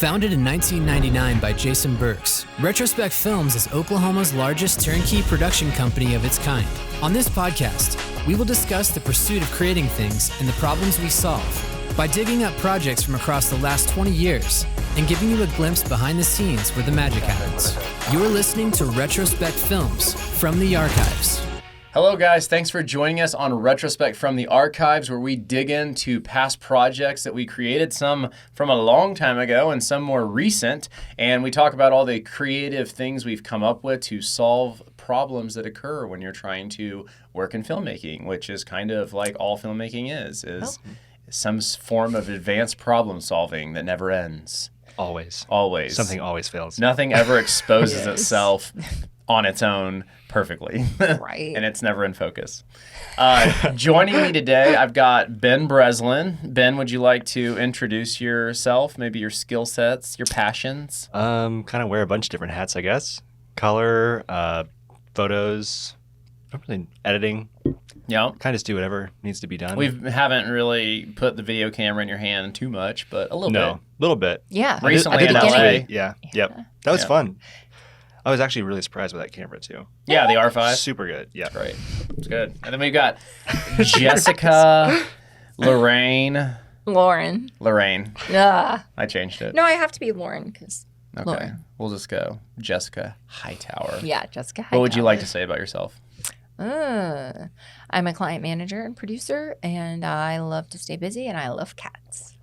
Founded in 1999 by Jason Burks, Retrospec Films is Oklahoma's largest turnkey production company of its kind. On this podcast, we will discuss the pursuit of creating things and the problems we solve by digging up projects from across the last 20 years and giving you a glimpse behind the scenes where the magic happens. You're listening to Retrospec Films from the Archives. Hello guys, thanks for joining us on Retrospec from the Archives, where we dig into past projects that we created, some from a long time ago and some more recent, and we talk about all the creative things we've come up with to solve problems that occur when you're trying to work in filmmaking, which is kind of like all filmmaking is some form of advanced problem solving that never ends. Always. Something always fails. Nothing ever exposes itself on its own perfectly. Right. And it's never in focus. Joining me today, I've got Ben Breslin. Ben, would you like to introduce yourself, maybe your skill sets, your passions? Kind of wear a bunch of different hats, I guess. Color, photos, editing. Yeah. Kind of just do whatever needs to be done. We haven't really put the video camera in your hand too much, but a little bit. No, a little bit. Yeah. Recently in LA. Yeah. Yep. That was fun. I was actually really surprised with that camera, too. Yeah, the R5. Super good. Yeah. Great. It's good. And then we've got Jessica, Lorraine. Lauren. I changed it. No, I have to be Lauren because Okay. Lauren. We'll just go Jessica Hightower. Yeah, Jessica Hightower. What would you like to say about yourself? I'm a client manager and producer, and I love to stay busy, and I love cats.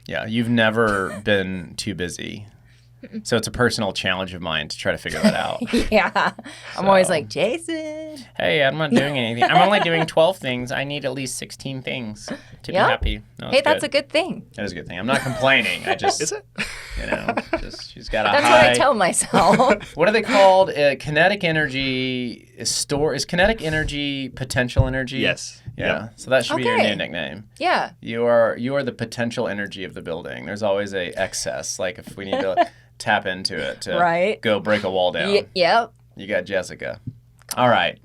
Yeah, you've never been too busy. So it's a personal challenge of mine to try to figure that out. Yeah. I'm always like, Jason. Hey, I'm not doing anything. I'm only doing 12 things. I need at least 16 things to be happy. No, hey, that's a good thing. That is a good thing. I'm not complaining. I just, Is it? She's got a That's high. what I tell myself. What are they called? Kinetic energy is kinetic energy potential energy? Yes. Yeah. Yep. So that should be your new nickname. Yeah. You are the potential energy of the building. There's always a excess. Like if we need to tap into it to go break a wall down. Yep. You got Jessica. All right.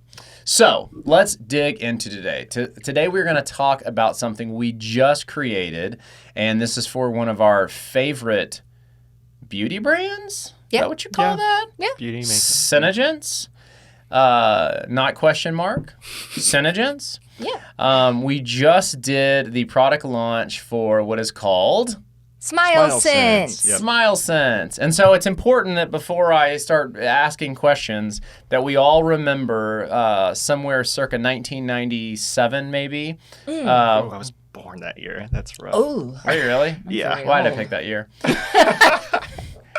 So let's dig into today. Today we're going to talk about something we just created, and this is for one of our favorite beauty brands. Yeah. Is that what you call that? Yeah. Beauty makeup. SeneGence. Not question mark. SeneGence. Yeah. We just did the product launch for what is called SmileSense. Yep. SmileSense. And so it's important that before I start asking questions that we all remember somewhere circa 1997 maybe. I was born that year. That's rough. Oh. Are you really? Yeah. Why did I pick that year?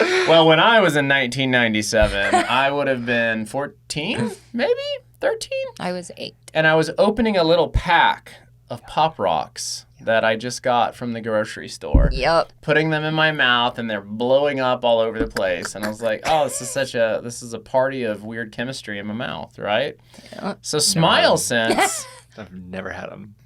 Well, when I was in 1997, I would have been 14, maybe 13. I was 8. And I was opening a little pack of Pop Rocks that I just got from the grocery store. Yep. Putting them in my mouth, and they're blowing up all over the place. And I was like, oh, this is a party of weird chemistry in my mouth, right? Yeah. So SmileSense. I've never had them.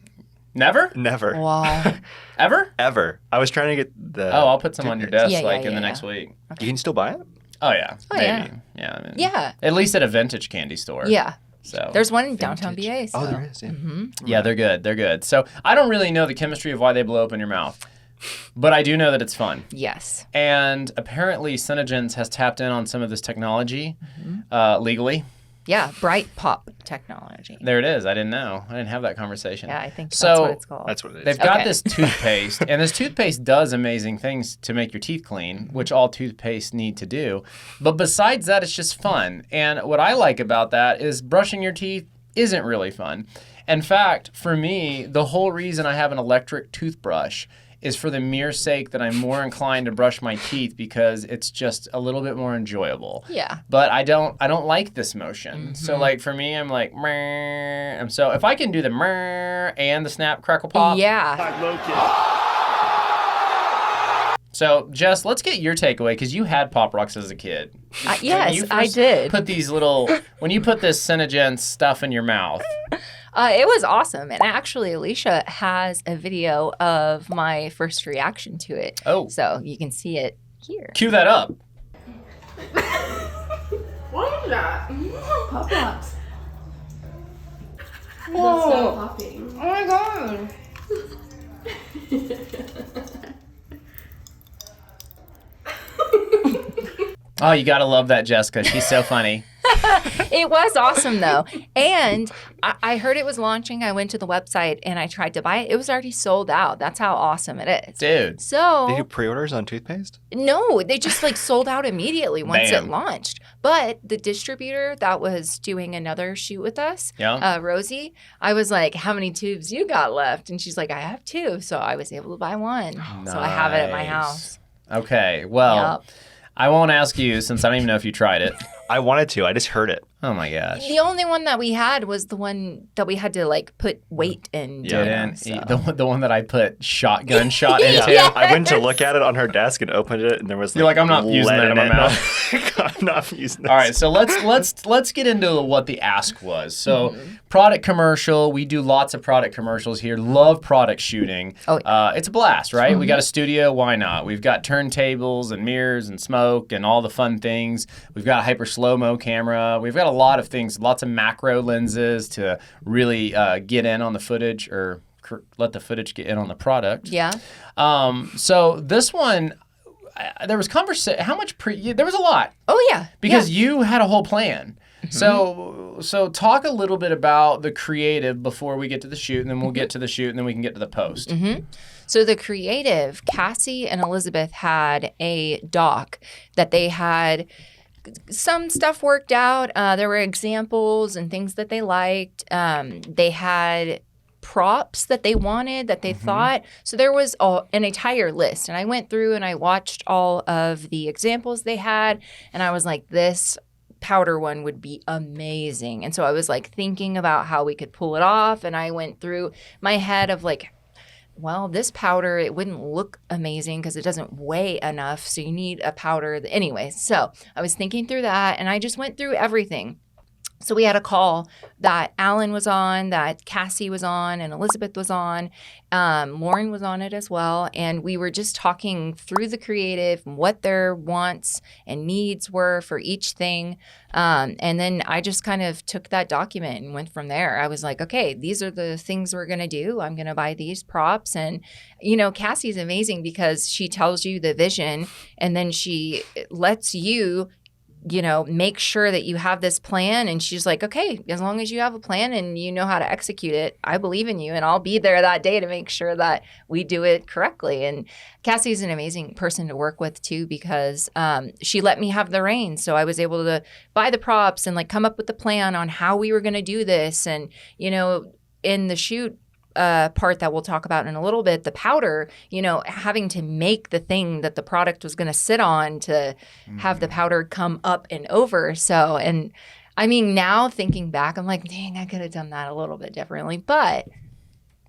Never? Never. Wow. Ever? Ever. I was trying to get the... Oh, I'll put some on your desk Yeah, in the next week. You can still buy it? Oh, yeah. Oh, Maybe. Yeah. I mean, Yeah. At least at a vintage candy store. Yeah. So There's one in downtown BA. So. Oh, there is. Yeah. Mm-hmm. yeah, they're good. They're good. So I don't really know the chemistry of why they blow up in your mouth, but I do know that it's fun. Yes. And apparently SeneGence has tapped in on some of this technology legally. Yeah. Bright Pop technology. There it is. I didn't know. I didn't have that conversation. Yeah, I think So, that's what it's called. That's what it is. They've got Okay. this toothpaste, and this toothpaste does amazing things to make your teeth clean, which all toothpaste need to do. But besides that, it's just fun. And what I like about that is brushing your teeth isn't really fun. In fact, for me, the whole reason I have an electric toothbrush is for the mere sake that I'm more inclined to brush my teeth because it's just a little bit more enjoyable. Yeah. But I don't like this motion. So like for me, I'm like, meh. And so if I can do the meh and the snap, crackle, pop. Yeah. So Jess, let's get your takeaway because you had Pop Rocks as a kid. Yes, When you I first did. Put these when you put this SeneGence stuff in your mouth. It was awesome. And actually, Alicia has a video of my first reaction to it. Oh. So you can see it here. Cue that up. What is that? Pop Rocks. Whoa. Stop popping. Oh my god. Oh, you got to love that, Jessica. She's so funny. It was awesome, though. And I heard it was launching. I went to the website and I tried to buy it. It was already sold out. That's how awesome it is. Dude. So They do pre-orders on toothpaste? no, they just like sold out immediately once Bam. it launched. But the distributor that was doing another shoot with us, Yeah. Rosie, I was like, how many tubes you got left? And she's like, I have 2. So I was able to buy 1. So I have it at my Nice. house. Okay. Well, Yep. I won't ask you since I don't even know if you tried it. I wanted to. I just heard it. Oh my gosh. The only one that we had was the one that we had to like put weight in. Yeah. Didn't so. the one that I put shotgun shot into. Yeah. I went to look at it on her desk and opened it, and there was You're like, I'm not using lead that in my it. mouth. I'm not using this. All right, so let's get into what the ask was. So, product commercial. We do lots of product commercials here. Love product shooting. Oh, It's a blast, right? We got a studio. Why not? We've got turntables and mirrors and smoke and all the fun things. We've got a hyper slow-mo camera. We've got a lot of things, lots of macro lenses to really get in on the footage or let the footage get in on the product. Yeah. So this one, there was conversation. How much there was a lot. Oh, yeah. Because you had a whole plan. So talk a little bit about the creative before we get to the shoot, and then we'll get to the shoot, and then we can get to the post. So the creative, Cassie and Elizabeth had a doc that they had some stuff worked out. There were examples and things that they liked. They had props that they wanted, that they thought. So there was an entire list. And I went through and I watched all of the examples they had. And I was like, this powder one would be amazing. And so I was like thinking about how we could pull it off. And I went through my head of like, well, this powder, it wouldn't look amazing because it doesn't weigh enough. So you need a powder. Anyway, so I was thinking through that and I just went through everything. So we had a call that Alan was on, that Cassie was on, and Elizabeth was on. Lauren was on it as well. And we were just talking through the creative, what their wants and needs were for each thing. And then I just kind of took that document and went from there. I was like, okay, these are the things we're going to do. I'm going to buy these props. And, you know, Cassie's amazing because she tells you the vision and then she lets you make sure that you have this plan. And she's like, okay, as long as you have a plan and you know how to execute it, I believe in you. And I'll be there that day to make sure that we do it correctly. And Cassie's an amazing person to work with too, because she let me have the reins. So I was able to buy the props and like come up with the plan on how we were going to do this. And, in the shoot, part that we'll talk about in a little bit, the powder, having to make the thing that the product was going to sit on to have the powder come up and over. So, and I mean, now thinking back, I'm like, dang, I could have done that a little bit differently. But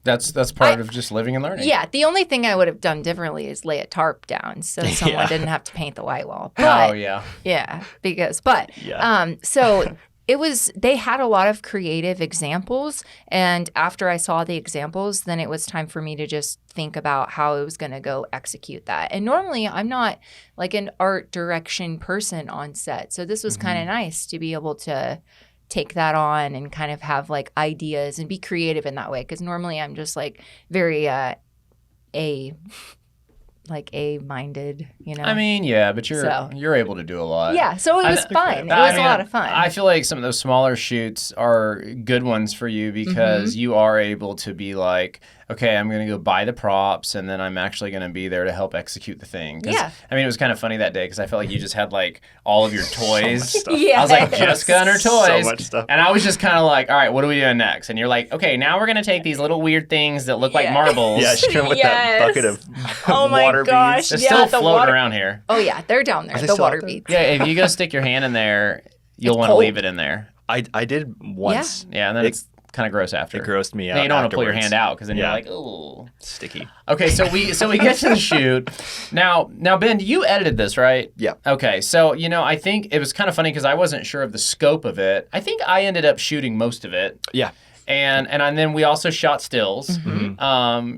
That's part of just living and learning. yeah, the only thing I would have done differently is lay a tarp down so someone didn't have to paint the white wall. But, Oh, yeah. yeah, so they had a lot of creative examples. And after I saw the examples, then it was time for me to just think about how I was going to go execute that. And normally I'm not like an art direction person on set. So this was kind of nice to be able to take that on and kind of have like ideas and be creative in that way. Because normally I'm just like very A-minded, I mean, yeah, but you're able to do a lot. Yeah, so it was fun. It was a lot of fun. I feel like some of those smaller shoots are good ones for you because you are able to be like, okay, I'm going to go buy the props and then I'm actually going to be there to help execute the thing. Yeah. I mean, it was kind of funny that day because I felt like you just had like all of your toys. So much stuff. Yeah. I was like, Jessica and her toys. So much stuff. And I was just kind of like, all right, what are we doing next? And you're like, okay, now we're going to take these little weird things that look like marbles. Yeah, she came with that bucket of Oh my water gosh. beads. They're still floating around here. Oh, yeah, they're down there, Are they the still water out there? beads. Yeah, if you go stick your hand in there, you'll want to cold. leave it in there. I did once. Yeah, and then it's kind of gross after. It grossed me out. Then you don't want to pull your afterwards. hand out because then Yeah. you're like, oh. Sticky. Okay, so we get to the shoot. Now Ben, you edited this, right? Yeah. Okay, so I think it was kind of funny because I wasn't sure of the scope of it. I think I ended up shooting most of it. Yeah. And then we also shot stills. Mm-hmm.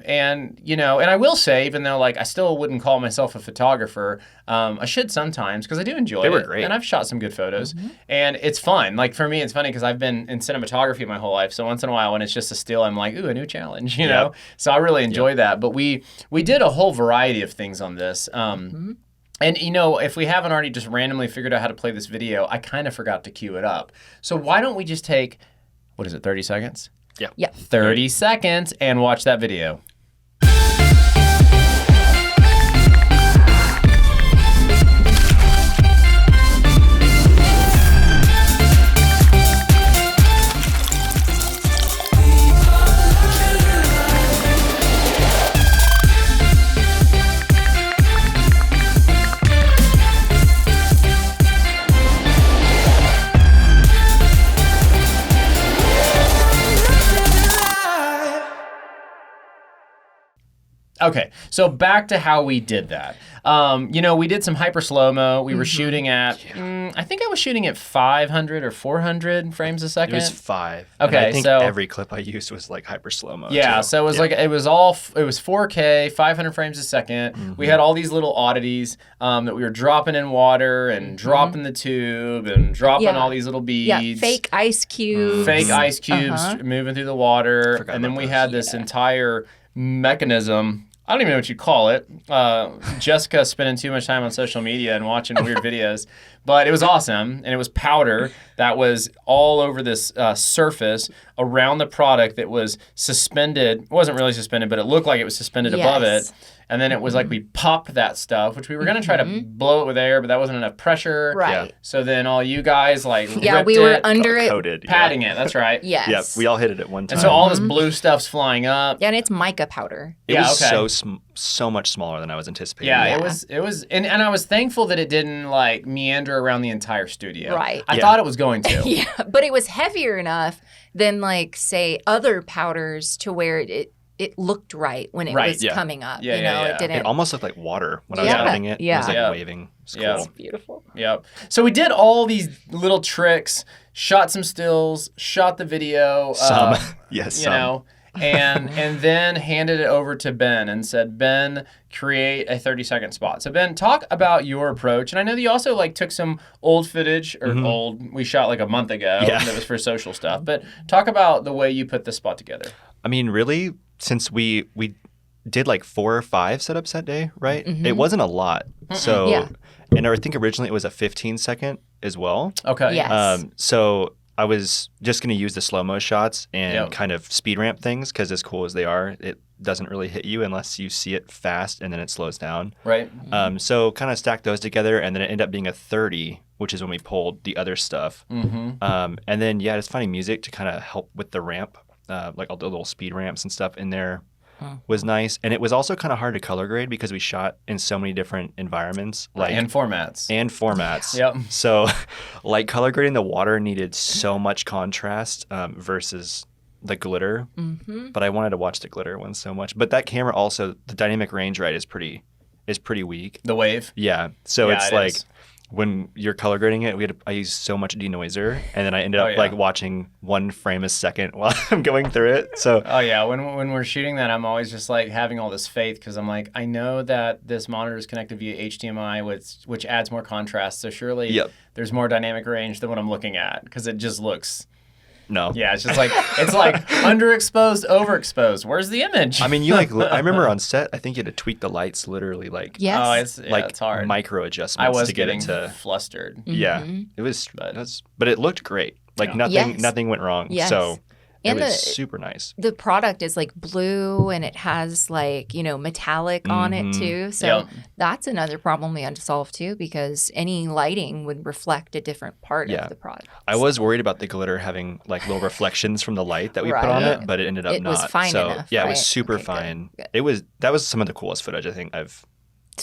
And I will say, even though like I still wouldn't call myself a photographer, I should sometimes because I do enjoy it. They were great. And I've shot some good photos. And it's fun. Like for me, it's funny because I've been in cinematography my whole life. So once in a while when it's just a still, I'm like, ooh, a new challenge, you know? So I really enjoy that. But we did a whole variety of things on this. And, if we haven't already just randomly figured out how to play this video, I kind of forgot to cue it up. So why don't we just take, 30 seconds? Yeah. 30 seconds and watch that video. Okay, so back to how we did that. We did some hyper slow-mo. We were shooting at, I think I was shooting at 500 or 400 frames a second. It was 5. Okay, and I think so every clip I used was like hyper slow-mo. Yeah, too. so it was it was 4K, 500 frames a second. We had all these little oddities that we were dropping in water and dropping the tube and dropping all these little beads. Yeah, fake ice cubes. Fake ice cubes moving through the water. And then we had this entire mechanism. I don't even know what you call it. Jessica spending too much time on social media and watching weird videos. But it was awesome. And it was powder that was all over this surface around the product that was suspended. It wasn't really suspended, but it looked like it was suspended above it. And then it was like we popped that stuff, which we were going to try to blow it with air, but that wasn't enough pressure. Right. Yeah. So then all you guys ripped we were it, under it. Coated, patting it. That's right. Yes. Yeah, we all hit it at one time. And so all this blue stuff's flying up. Yeah, and it's mica powder. It was okay. so much smaller than I was anticipating. Yeah, it was, and I was thankful that it didn't meander around the entire studio. Right. I thought it was going to. Yeah, but it was heavier enough than say other powders to where it looked right when it was coming up. Yeah, it didn't. It almost looked like water when I was Yeah. patting it. Yeah. It was like waving. It's cool. Yeah. Beautiful. Yep. So we did all these little tricks, shot some stills, shot the video. Some. Yes, some. And then handed it over to Ben and said, Ben, create a 30-second spot. So Ben, talk about your approach. And I know that you also took some old footage, or we shot a month ago that was for social stuff. But talk about the way you put this spot together. I mean, really, since we did 4 or 5 setups that day, right? It wasn't a lot. So, and I think originally it was a 15-second as well. Okay. Yes. So I was just going to use the slow-mo shots and kind of speed ramp things because as cool as they are, it doesn't really hit you unless you see it fast and then it slows down. Right. So kind of stacked those together and then it ended up being a 30, which is when we pulled the other stuff. And then, just finding music to kind of help with the ramp, all the little speed ramps and stuff in there. Was nice. And it was also kind of hard to color grade because we shot in so many different environments. And formats. Yep. So color grading the water needed so much contrast versus the glitter. But I wanted to watch the glitter one so much. But that camera also, the dynamic range is pretty weak. The wave? Yeah. So it's is. When you're color grading it, I used so much denoiser, and then I ended up watching 1 frame a second while I'm going through it. So when we're shooting that, I'm always just having all this faith because I'm I know that this monitor is connected via HDMI, which adds more contrast. So surely there's more dynamic range than what I'm looking at because it just looks. No. Yeah, it's just it's underexposed, overexposed. Where's the image? I mean, I remember on set, I think you had to tweak the lights literally Yes. It's hard. micro adjustments I was to get getting it to flustered. Yeah. It was but it looked great. Nothing went wrong. Yes. So And it was super nice. The product is blue and it has metallic on it too. So that's another problem we had to solve too because any lighting would reflect a different part of the product. I was worried about the glitter having little reflections from the light that we put on it, but it ended up not. It was fine enough. Yeah, it was super fine. Good. That was some of the coolest footage I think I've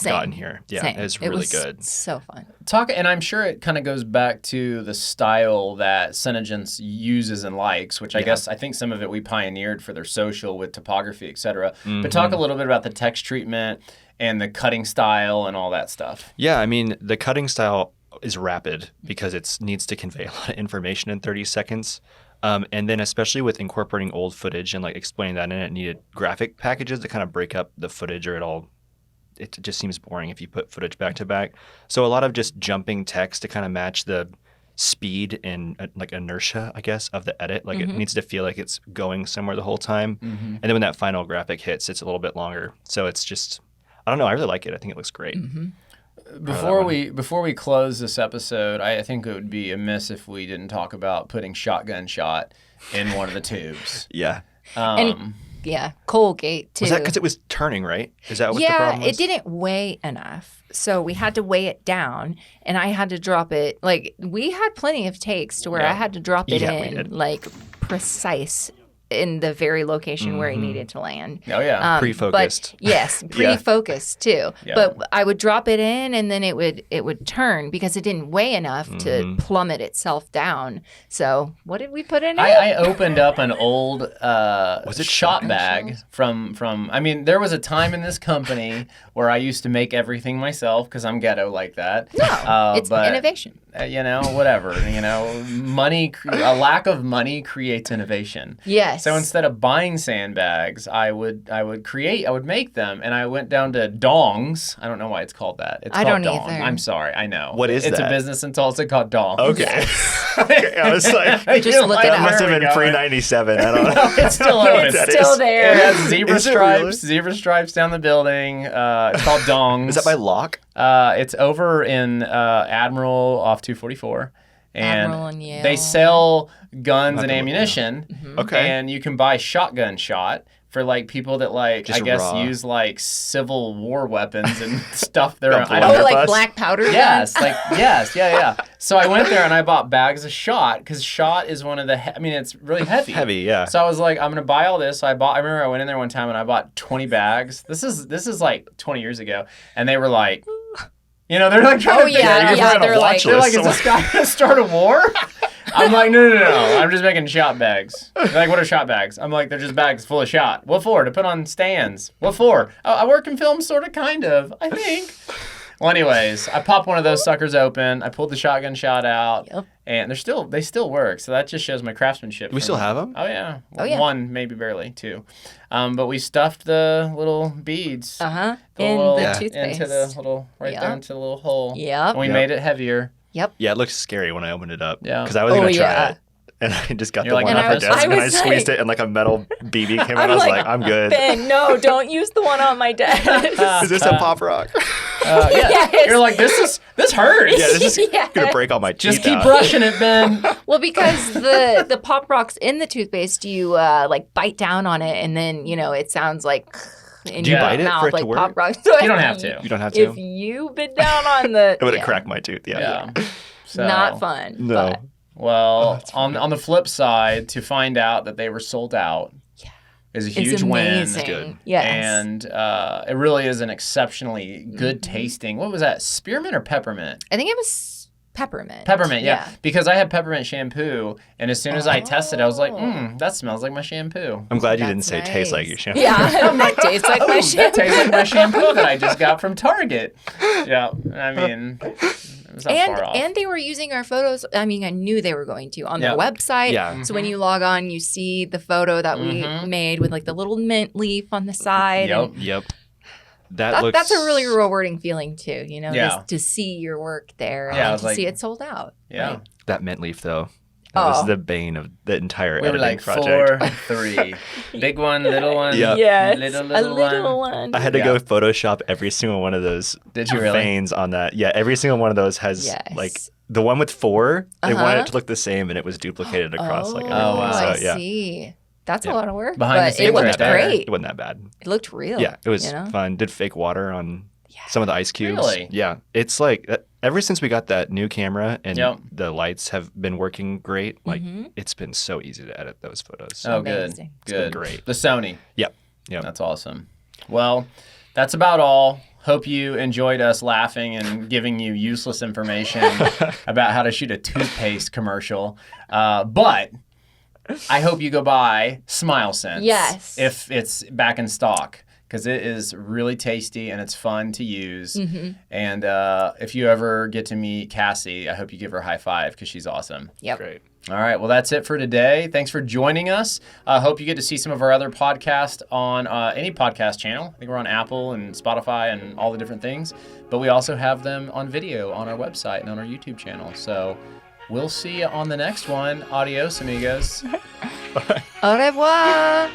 gotten here. Yeah, Same. it was really good. So fun. And I'm sure it kind of goes back to the style that SeneGence uses and likes, which I think some of it we pioneered for their social with topography, etc. But talk a little bit about the text treatment and the cutting style and all that stuff. Yeah, I mean, the cutting style is rapid because it needs to convey a lot of information in 30 seconds. And then especially with incorporating old footage and explaining that in it, needed graphic packages to kind of break up the footage or it just seems boring if you put footage back to back. So a lot of just jumping text to kind of match the speed and inertia, I guess, of the edit. It needs to feel like it's going somewhere the whole time. And then when that final graphic hits, it's a little bit longer. So it's just, I don't know. I really like it. I think it looks great. Before we close this episode, I think it would be amiss if we didn't talk about putting shotgun shot in one of the tubes. Yeah. Yeah, Colgate too. Was that because it was turning, right? Is that what the problem was? Yeah, it didn't weigh enough. So we had to weigh it down, and I had to drop it. Like, we had plenty of takes to where I had to drop it in, like, precise in the very location where it needed to land. Oh, yeah. Pre-focused. But, yes, pre-focused too. Yeah. But I would drop it in, and then it would turn because it didn't weigh enough to plummet itself down. So what did we put in it? I opened up an old Was it shot shotgun bag from I mean, there was a time in this company where I used to make everything myself because I'm ghetto like that. No, it's but, innovation. Whatever. A lack of money creates innovation. Yes. So instead of buying sandbags, I would make them, and I went down to Dongs. I don't know why it's called that. It's I called don't Dong. either. I'm sorry, I know. What is It's that? a business in Tulsa called Dong. Okay. Okay, I was like, Just look it that up. must have Where are we been going? pre-97. I don't know. It's still I don't know open. what that It's still is. there. It has zebra Is it stripes, really? zebra stripes down the building. It's called Dongs. Is that by Locke? It's over in Admiral off 244. And Admiral and Yale. they sell guns and Not gonna look it up. ammunition. Okay. And you can buy shotgun shot for like people that like, Just I guess, raw. use like Civil War weapons and stuff. There, Don't I blow don't Oh, your know. like bus? black powder? Yes, gun? yeah. So I went there and I bought bags of shot because shot is one of the. It's really heavy. Heavy, yeah. So I was like, I'm gonna buy all this. So I remember I went in there one time and I bought 20 bags. This is like 20 years ago, and they were like, they're like trying Oh, to figure yeah, out- yeah, they're like- they're like, is this guy gonna start a war? I'm like, no. I'm just making shot bags. They're like, what are shot bags? I'm like, they're just bags full of shot. What for? To put on stands. What for? Oh, I work in film, sort of, kind of, I think. Well, anyways, I popped one of those suckers open. I pulled the shotgun shot out, and they still work. So that just shows my craftsmanship. Do we still have them? Oh yeah. Oh, yeah. One, maybe barely, two. But we stuffed the little beads. Uh-huh. the In little- the toothpaste. into the little Yep. there into the little hole. Yep. And we Yep. made it heavier. Yep. Yeah, it looked scary when I opened it up. Yeah. Because I was Oh, going to try yeah. it. And I just got You're the like, one and off I her was- desk I and I was squeezed like- it and like a metal BB came out. I was like, I'm good. Ben, no, don't use the one on my desk. Is this a pop rock? Yeah. Yes. You're like, this hurts. Yeah, this is Yes. going to break all my teeth Just keep out. brushing it, Ben. Well, because the pop rocks in the toothpaste, you like bite down on it, and then it sounds like in Do you your bite it mouth for it to like work? pop rocks. So You don't have to. You don't have to? If you bit down on the, It would have cracked my tooth. Yeah. Yeah. So, not fun. No. But Well, on the flip side, to find out that they were sold out is a huge it's amazing. win. good. Yes. And it really is an exceptionally good tasting. What was that? Spearmint or peppermint? I think it was peppermint. Peppermint, yeah. Because I had peppermint shampoo, and as soon as I tested it, I was like, Oh. that smells like my shampoo. I'm glad you didn't That's say taste like nice. your shampoo. Yeah, that tastes like my That shampoo. tastes like my shampoo that I just got from Target. Yeah, I mean, it was not far off. And they were using our photos. I mean, I knew they were going to on their Yep. website. Yeah. So when you log on, you see the photo that we made with like the little mint leaf on the side. Yep. And Yep. That looks... that's a really rewarding feeling too. Yeah. just to see your work there Yeah, I and was to like- see it sold out. Yeah. Right? That mint leaf, though. That was Oh. the bane of the entire We were editing like project. 4, 3. Big one, little one. Yeah. Yes, Little a little one. I had to Yeah. go Photoshop every single one of those Did you really? veins on that. Yeah, every single one of those has Yes. like the one with 4. They wanted Uh-huh. it to look the same, and it was duplicated across like Oh, everything. wow. So I yeah, see. That's Yeah. a lot of work. Behind the but scenes it looked right there. great. it wasn't that bad. It looked real. Yeah, it was you know? fun. Did fake water on some of the ice cubes. Really? Yeah, it's like ever since we got that new camera and Yep. the lights have been working great. Like Mhm. it's been so easy to edit those photos. Oh, good. Amazing. It's been Good. great. The Sony. Yep. That's awesome. Well, that's about all. Hope you enjoyed us laughing and giving you useless information about how to shoot a toothpaste commercial. But I hope you go buy SmileSense. Yes. If it's back in stock. Because it is really tasty and it's fun to use. Mm-hmm. And if you ever get to meet Cassie, I hope you give her a high five because she's awesome. Yep. Great. All right. Well, that's it for today. Thanks for joining us. I hope you get to see some of our other podcasts on any podcast channel. I think we're on Apple and Spotify and all the different things. But we also have them on video on our website and on our YouTube channel. So we'll see you on the next one. Adios, amigos. Au revoir.